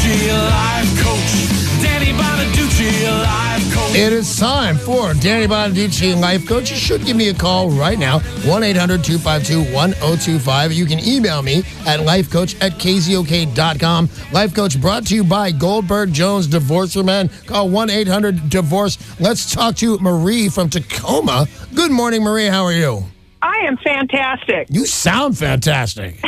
Bonaduce, life coach. Danny Bonaduce, life coach. It is time for Danny Bonaduce, life coach. You should give me a call right now, 1-800-252-1025. You can email me at lifecoach@KZOK.com. Life Coach brought to you by Goldberg Jones Divorce for Men. Call 1-800-DIVORCE. Let's talk to Marie from Tacoma. Good morning, Marie. How are you? I am fantastic. You sound fantastic.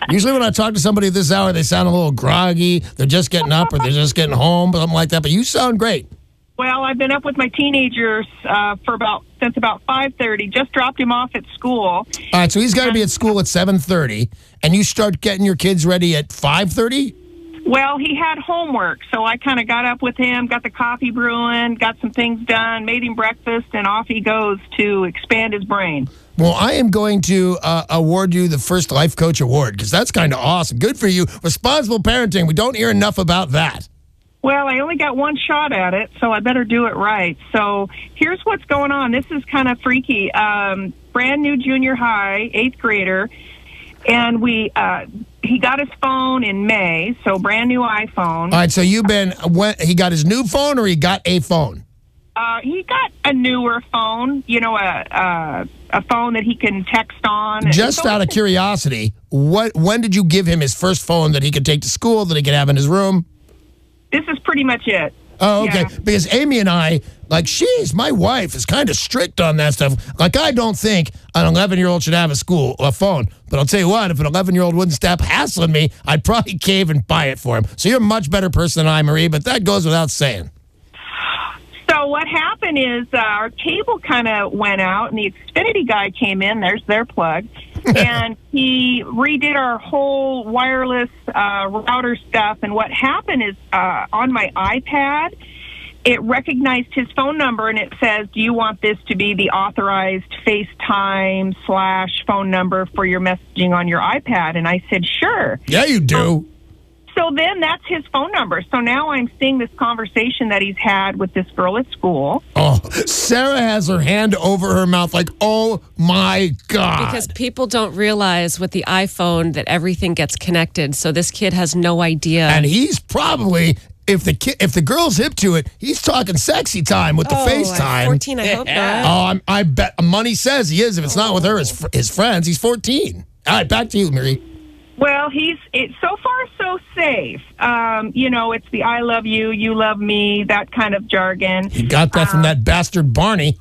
Usually when I talk to somebody at this hour, they sound a little groggy. They're just getting up or they're just getting home, something like that. But you sound great. Well, I've been up with my teenagers since about 5:30. Just dropped him off at school. All right, so he's got to be at school at 7:30, and you start getting your kids ready at 5:30? Well, he had homework, so I kind of got up with him, got the coffee brewing, got some things done, made him breakfast, and off he goes to expand his brain. Well, I am going to award you the first Life Coach Award because that's kind of awesome. Good for you. Responsible parenting. We don't hear enough about that. Well, I only got one shot at it, so I better do it right. So here's what's going on. This is kind of freaky. Brand new junior high, 8th grader, and he got his phone in May, so brand new iPhone. All right, so he got his new phone or he got a phone? He got a newer phone, a phone that he can text on. Just out of curiosity, when did you give him his first phone that he could take to school, that he could have in his room? This is pretty much it. Oh, okay. Yeah. Because Amy and I, my wife is kind of strict on that stuff. Like, I don't think an 11-year-old should have a phone. But I'll tell you what, if an 11-year-old wouldn't stop hassling me, I'd probably cave and buy it for him. So you're a much better person than I, Marie, but that goes without saying. So what happened is our cable kind of went out, and the Xfinity guy came in. There's their plug. And he redid our whole wireless router stuff. And what happened is on my iPad, it recognized his phone number, and it says, do you want this to be the authorized FaceTime / phone number for your messaging on your iPad? And I said, sure. Yeah, you do. So then that's his phone number. So now I'm seeing this conversation that he's had with this girl at school. Oh, Sarah has her hand over her mouth like, oh, my God. Because people don't realize with the iPhone that everything gets connected. So this kid has no idea. And he's probably, if the girl's hip to it, he's talking sexy time with the FaceTime. At 14, I hope not. Oh, I bet money says he is. If it's not with her, his friends, he's 14. All right, back to you, Marie. Well, it's so far so safe. It's the I love you, you love me, that kind of jargon. He got that from that bastard Barney.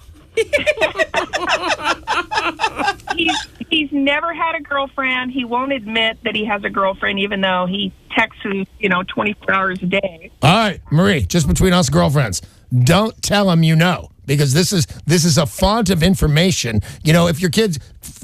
He's never had a girlfriend. He won't admit that he has a girlfriend, even though he texts, 24 hours a day. All right, Marie, just between us girlfriends, don't tell him you know. Because this is a font of information. If your kid,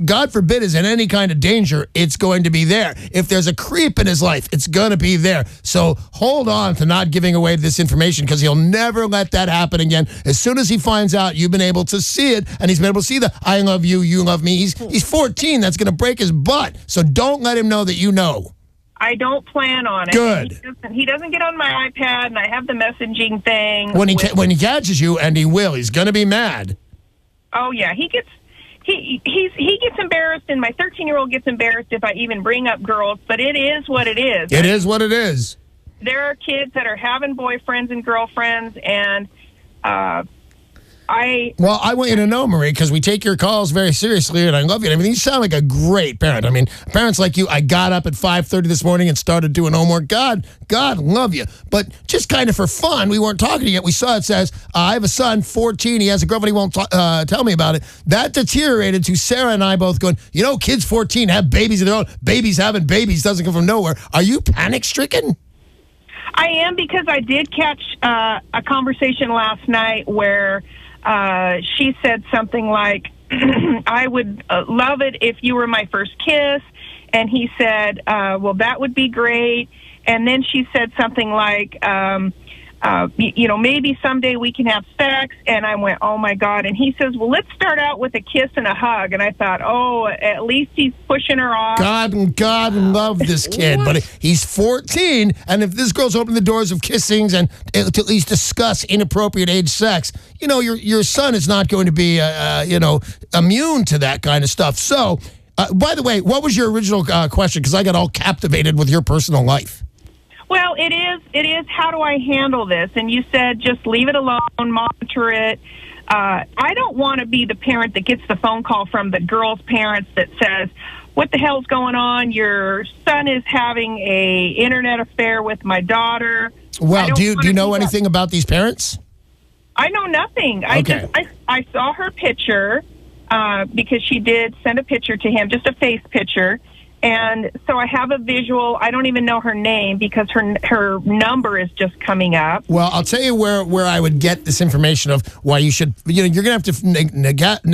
God forbid, is in any kind of danger, it's going to be there. If there's a creep in his life, it's going to be there. So hold on to not giving away this information because he'll never let that happen again. As soon as he finds out you've been able to see it and he's been able to see the I love you, you love me, he's 14. That's going to break his butt. So don't let him know that you know. I don't plan on it. Good. He doesn't get on my iPad, and I have the messaging thing. When he catches you, and he will, he's going to be mad. Oh yeah, he gets embarrassed, and my 13-year-old gets embarrassed if I even bring up girls. But it is what it is. It is what it is. There are kids that are having boyfriends and girlfriends, and I want you to know, Marie, because we take your calls very seriously, and I love you. I mean, you sound like a great parent. I mean, parents like you, I got up at 5:30 this morning and started doing homework. God love you. But just kind of for fun, we weren't talking to you yet. We saw it says, I have a son, 14. He has a girlfriend. He won't tell me about it. That deteriorated to Sarah and I both going, kids 14 have babies of their own. Babies having babies doesn't come from nowhere. Are you panic-stricken? I am, because I did catch a conversation last night where she said something like, I would love it if you were my first kiss. And he said, well, that would be great. And then she said something like, maybe someday we can have sex. And I went, oh, my God. And he says, well, let's start out with a kiss and a hug. And I thought, oh, at least he's pushing her off. God love this kid. But he's 14. And if this girl's opening the doors of kissings and to at least discuss inappropriate age sex, your son is not going to be, immune to that kind of stuff. So, by the way, what was your original question? Because I got all captivated with your personal life. Well, it is. It is. How do I handle this? And you said just leave it alone, monitor it. I don't want to be the parent that gets the phone call from the girl's parents that says, "What the hell's going on? Your son is having a internet affair with my daughter." Well, do you know anything about these parents? I know nothing. Okay. I saw her picture because she did send a picture to him, just a face picture. And so I have a visual. I don't even know her name because her number is just coming up. Well, I'll tell you where I would get this information of why you should, you're going to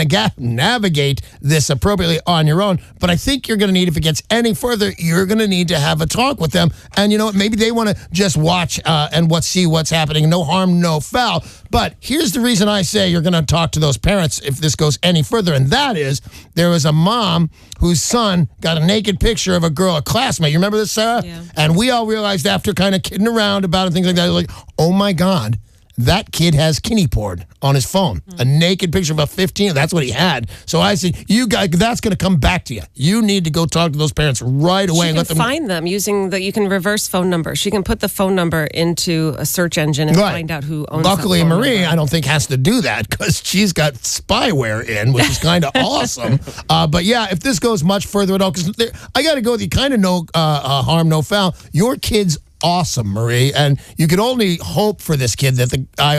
have to navigate this appropriately on your own. But I think you're going to need, if it gets any further, you're going to need to have a talk with them. And you know what? Maybe they want to just watch and see what's happening. No harm, no foul. But here's the reason I say you're going to talk to those parents if this goes any further. And that is, there was a mom whose son got a naked picture of a girl, a classmate. You remember this, Sarah? Yeah. And we all realized after kind of kidding around about it and things like that, like, oh my God, that kid has kiddie porn on his phone. A naked picture of a 15. That's what he had. So I said, you guys, that's going to come back to you. You need to go talk to those parents right away. She can find them using you can reverse phone number. She can put the phone number into a search engine and find out who owns Luckily, that phone Marie, number. I don't think has to do that because she's got spyware in, which is kind of awesome. But yeah, if this goes much further at all, because I got to go with you, kind of no harm, no foul. Your kid's awesome, Marie, and you can only hope for this kid that I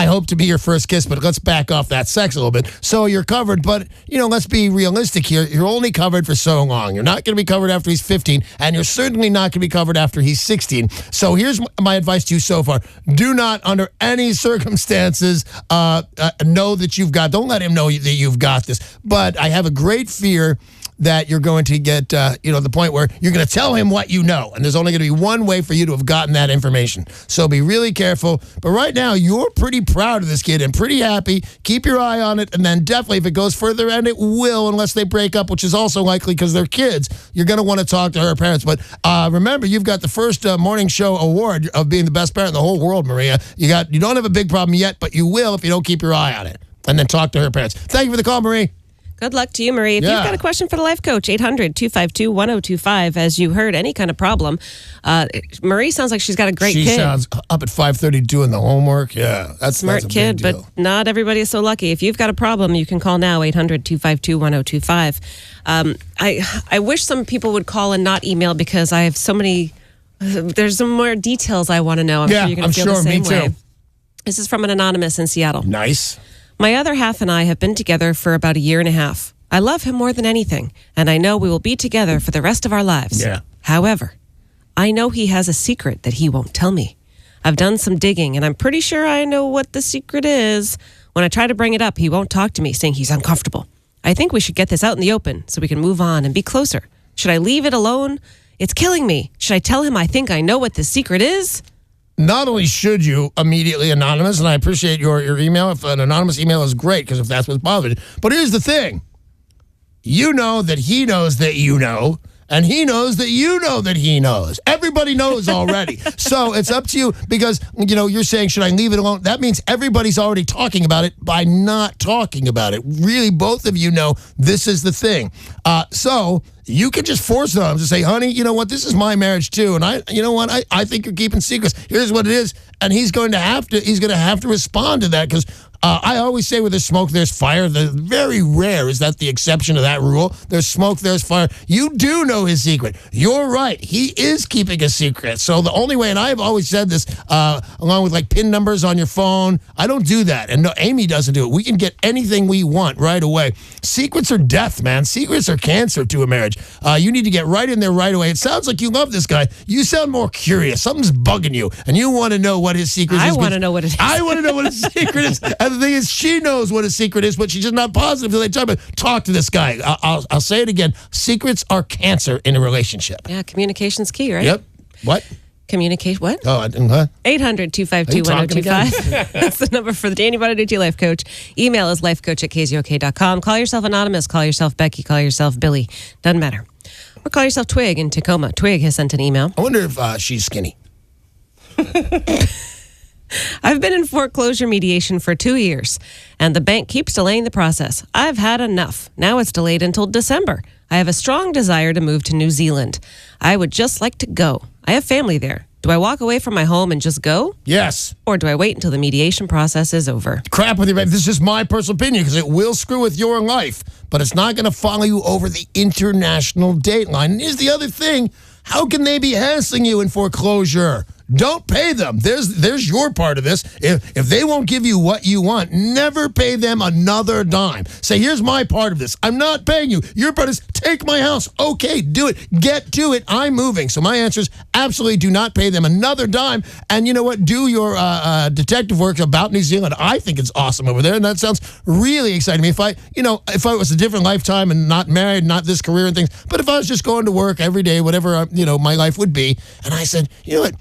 hope to be your first kiss, but let's back off that sex a little bit. So you're covered, but let's be realistic here. You're only covered for so long. You're not going to be covered after he's 15, and you're certainly not going to be covered after he's 16. So here's my advice to you so far: do not, under any circumstances, know that don't let him know that you've got this. But I have a great fear that you're going to get, the point where you're going to tell him what you know. And there's only going to be one way for you to have gotten that information. So be really careful. But right now, you're pretty proud of this kid and pretty happy. Keep your eye on it. And then definitely, if it goes further, and it will, unless they break up, which is also likely because they're kids, you're going to want to talk to her parents. But remember, you've got the first morning show award of being the best parent in the whole world, Maria. You don't have a big problem yet, but you will if you don't keep your eye on it. And then talk to her parents. Thank you for the call, Marie. Good luck to you, Marie. If you've got a question for the life coach, 800-252-1025. As you heard, any kind of problem. Marie sounds like she's got a great kid. She sounds up at 5:30 doing the homework. Yeah, that's smart that's a kid, big deal. But not everybody is so lucky. If you've got a problem, you can call now, 800-252-1025. I wish some people would call and not email because I have so many. There's some more details I want to know. I'm sure you're going to feel the same way. This is from an anonymous in Seattle. Nice. My other half and I have been together for about 1.5 years. I love him more than anything, and I know we will be together for the rest of our lives. Yeah. However, I know he has a secret that he won't tell me. I've done some digging, and I'm pretty sure I know what the secret is. When I try to bring it up, he won't talk to me, saying he's uncomfortable. I think we should get this out in the open so we can move on and be closer. Should I leave it alone? It's killing me. Should I tell him I think I know what the secret is? Not only should you immediately anonymous, and I appreciate your email. If an anonymous email is great, because if that's what's bothered you. But here's the thing. You know that he knows that you know, and he knows that you know that he knows. Everybody knows already. So it's up to you because, you're saying, should I leave it alone? That means everybody's already talking about it by not talking about it. Really, both of you know this is the thing. So you can just force it on him to say, honey, you know what? This is my marriage too. And I think you're keeping secrets. Here's what it is. And he's going to have to respond to that because I always say where there's smoke, there's fire. The very rare is that the exception to that rule. There's smoke, there's fire. You do know his secret. You're right. He is keeping a secret. So the only way, and I've always said this, along with like PIN numbers on your phone, I don't do that. And no, Amy doesn't do it. We can get anything we want right away. Secrets are death, man. Secrets are cancer to a marriage. You need to get right in there right away. It sounds like you love this guy. You sound more curious. Something's bugging you, and you want to know what his secret is. I want to know what it is. I want to know what his secret is. And the thing is, she knows what his secret is, but she's just not positive until they talk about it. Talk to this guy. I'll say it again. Secrets are cancer in a relationship. Yeah, communication's key, right? Yep. What? Communicate what? Oh, 800-252-1025. That's the number for the Danny Bonaduce Life Coach. Email is lifecoach@KZOK.com. Call yourself Anonymous. Call yourself Becky. Call yourself Billy. Doesn't matter. Or call yourself Twig in Tacoma. Twig has sent an email. I wonder if she's skinny. I've been in foreclosure mediation for 2 years, and the bank keeps delaying the process. I've had enough. Now it's delayed until December. I have a strong desire to move to New Zealand. I would just like to go. I have family there. Do I walk away from my home and just go? Yes. Or do I wait until the mediation process is over? Crap with you, man. This is just my personal opinion because it will screw with your life, but it's not going to follow you over the international date line. And here's the other thing. How can they be hassling you in foreclosure? Don't pay them. There's your part of this. If they won't give you what you want, never pay them another dime. Say, here's my part of this. I'm not paying you. Your part is take my house. Okay, do it. Get to it. I'm moving. So my answer is absolutely do not pay them another dime. And you know what? Do your detective work about New Zealand. I think it's awesome over there, and that sounds really exciting to me. If I was a different lifetime and not married, not this career and things, but if I was just going to work every day, whatever my life would be, and I said, you know what?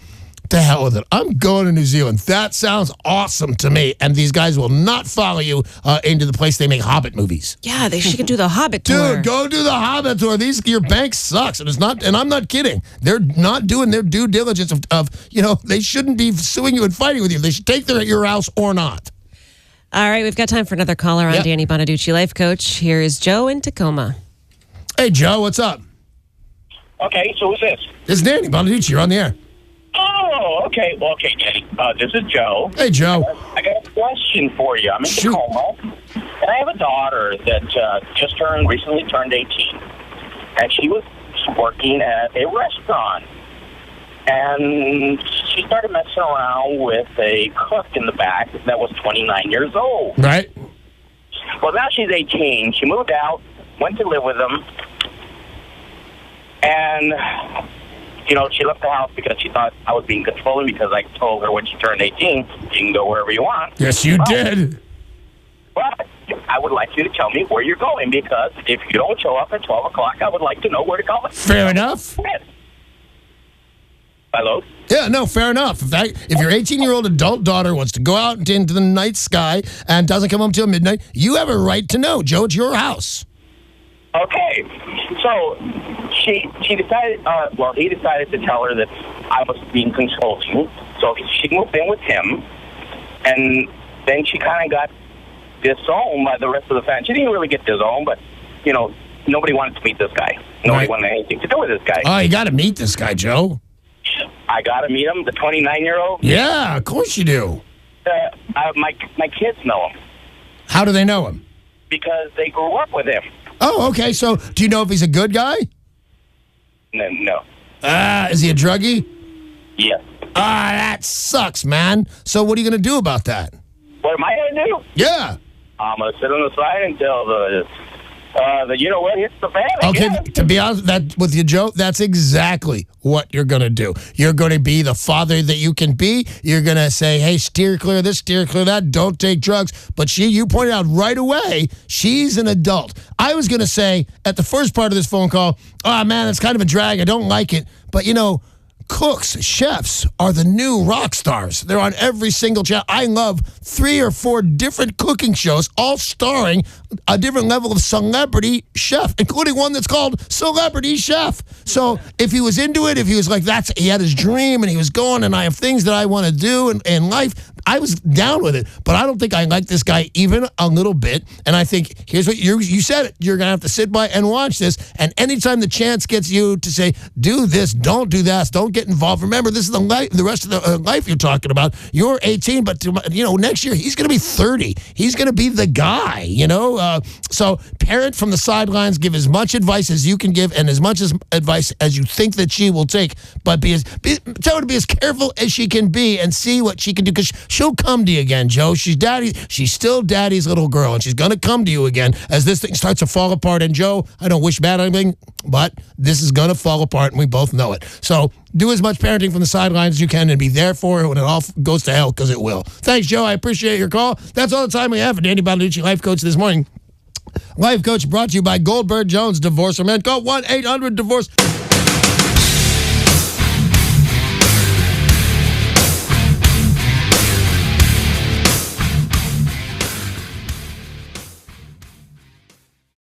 To hell with it. I'm going to New Zealand. That sounds awesome to me. And these guys will not follow you into the place they make Hobbit movies. Yeah, she could do the Hobbit tour. Dude, go do the Hobbit tour. Your bank sucks. And I'm not kidding. They're not doing their due diligence of they shouldn't be suing you and fighting with you. They should take them at your house or not. All right, we've got time for another caller on Danny Bonaduce, life coach. Here is Joe in Tacoma. Hey, Joe, what's up? Okay, so who's this? This is Danny Bonaduce. You're on the air. Oh, okay. Well, okay, Danny. This is Joe. Hey, Joe. I got a question for you. I'm in Tacoma, and I have a daughter that just recently turned 18, and she was working at a restaurant, and she started messing around with a cook in the back that was 29 years old. Right. Well, now she's 18. She moved out, went to live with them, and she left the house because she thought I was being controlling because I told her when she turned 18, you can go wherever you want. Yes, you did. But I would like you to tell me where you're going because if you don't show up at 12 o'clock, I would like to know where to go. Fair enough. Hello? Yeah, no, fair enough. If your 18-year-old adult daughter wants to go out into the night sky and doesn't come home till midnight, you have a right to know. Joe, it's your house. Okay. So she decided, he decided to tell her that I was being controlling. So she moved in with him, and then she kind of got disowned by the rest of the family. She didn't really get disowned, but, nobody wanted to meet this guy. Nobody wanted anything to do with this guy. Oh, you got to meet this guy, Joe. I got to meet him, the 29-year-old? Yeah, of course you do. My kids know him. How do they know him? Because they grew up with him. Oh, okay. So do you know if he's a good guy? No. Is he a druggie? Yes. That sucks, man. So what are you going to do about that? What am I going to do? Yeah. I'm going to sit on the side until the hits the fan. Okay, to be honest, with you, Joe, that's exactly what you're going to do. You're going to be the father that you can be. You're going to say, hey, steer clear of this, steer clear of that, don't take drugs. But you pointed out right away, she's an adult. I was going to say at the first part of this phone call, oh, man, it's kind of a drag. I don't like it. But, cooks, chefs are the new rock stars. They're on every single channel. I love 3 or 4 different cooking shows, all starring a different level of celebrity chef, including one that's called Celebrity Chef. So if he was into it, if he was like, he had his dream and he was going, and I have things that I want to do in life, I was down with it. But I don't think I like this guy even a little bit. And I think, here's what you said it. You're going to have to sit by and watch this. And anytime the chance gets you to say, do this, don't do that, don't get involved. Remember, this is the rest of the life you're talking about. You're 18, but next year he's going to be 30. He's going to be the guy, So parent from the sidelines, give as much advice as you can give and as much advice as you think that she will take. But tell her to be as careful as she can be and see what she can do, because she'll come to you again, Joe. She's still daddy's little girl, and she's going to come to you again as this thing starts to fall apart. And Joe, I don't wish bad on anything, but this is going to fall apart, and we both know it. So do as much parenting from the sidelines as you can and be there for her when it all goes to hell, because it will. Thanks, Joe. I appreciate your call. That's all the time we have for Danny Bonaduce, Life Coach, this morning. Life Coach brought to you by Goldberg Jones Divorce for Men. Call 1-800-DIVORCE.